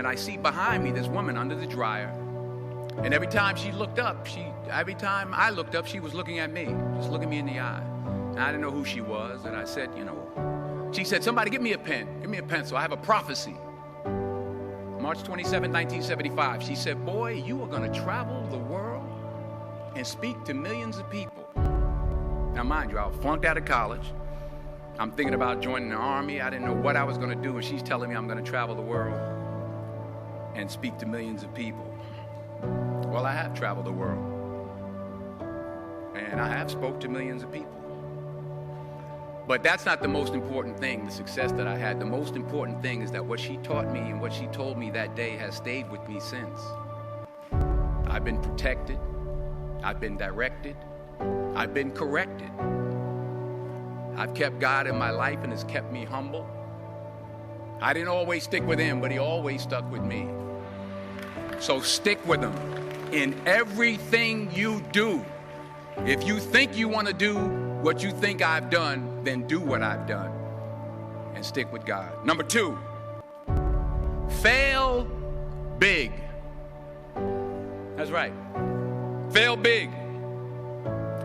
and I see behind me this woman under the dryer. And every time she looked up, every time I looked up, she was looking at me, just looking me in the eye. And I didn't know who she was. And I said, she said, somebody give me a pen, give me a pencil. I have a prophecy. March 27, 1975. She said, boy, you are going to travel the world and speak to millions of people. Now, mind you, I was flunked out of college. I'm thinking about joining the army. I didn't know what I was going to do. And she's telling me I'm going to travel the world and speak to millions of people. Well, I have traveled the world, and I have spoke to millions of people. But that's not the most important thing, the success that I had. The most important thing is that what she taught me and what she told me that day has stayed with me since. I've been protected, I've been directed, I've been corrected. I've kept God in my life and it's kept me humble. I didn't always stick with him, but he always stuck with me. So stick with him in everything you do. If you think you want to do what you think I've done, then do what I've done and stick with God. Number 2, fail big. That's right. Fail big.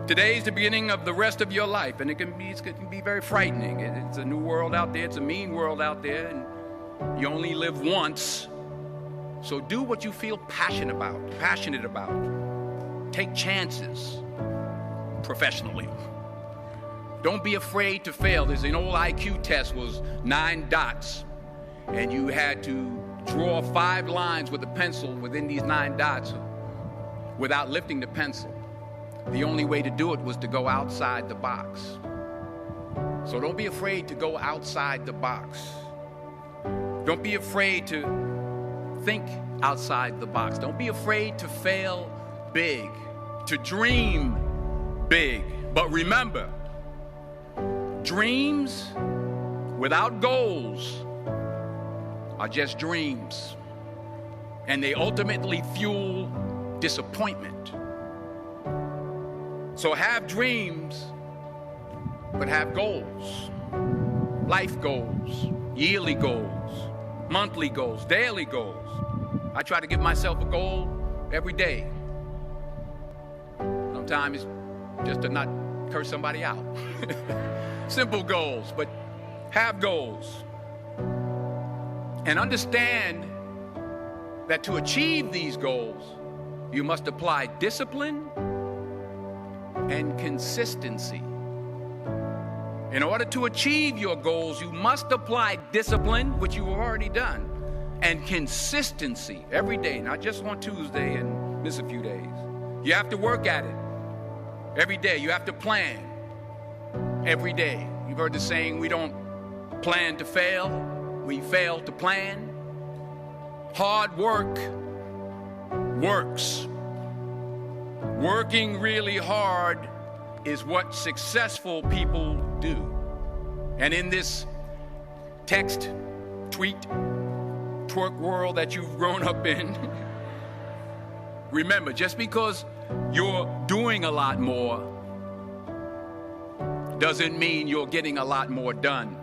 Today's the beginning of the rest of your life, and it can be very frightening. It's a new world out there. It's a mean world out there, and you only live once. So do what you feel passionate about. Take chances professionally. Don't be afraid to fail. There's an old IQ test, was 9 dots, and you had to draw 5 lines with a pencil within these 9 dots without lifting the pencil. The only way to do it was to go outside the box. So don't be afraid to go outside the box. Don't be afraid to think outside the box. Don't be afraid to fail big, to dream big. But remember, dreams without goals are just dreams, and they ultimately fuel disappointment. So have dreams, but have goals. Life goals, yearly goals, monthly goals, daily goals. I try to give myself a goal every day. Sometimes it's just to not curse somebody out. Simple goals, but have goals. And understand that to achieve these goals, you must apply discipline and consistency. In order to achieve your goals, you must apply discipline, which you have already done, and consistency every day, not just on Tuesday and miss a few days. You have to work at it every day. You have to plan every day. You've heard the saying, we don't plan to fail, we fail to plan. Hard work works. Working really hard is what successful people do. And in this text, tweet, twerk world that you've grown up in, remember, just because you're doing a lot more doesn't mean you're getting a lot more done.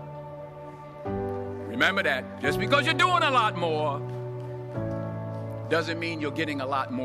Remember that. Just because you're doing a lot more doesn't mean you're getting a lot more.